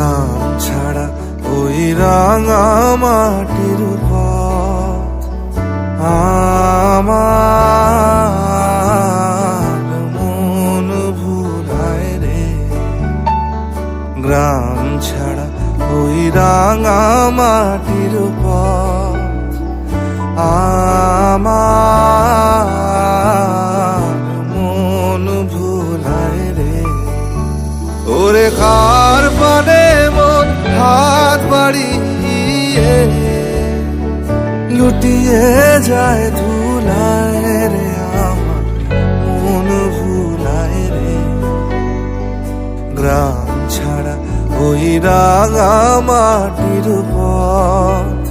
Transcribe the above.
গ্রাম ছাড়া ওই রাঙা মাটির পথ আমার মন ভুলায় রে। গ্রাম ছাড়া ওই রাঙা মাটির পথ আমার মন ভুলায় রে। ওরে খার পানে মন হাত বাড়িয়ে লুটিয়ে যায় ধুলায় রে। আমার মন ভুলায় রে। গ্রাম ছাড়া ওই রাঙা মাটির পথ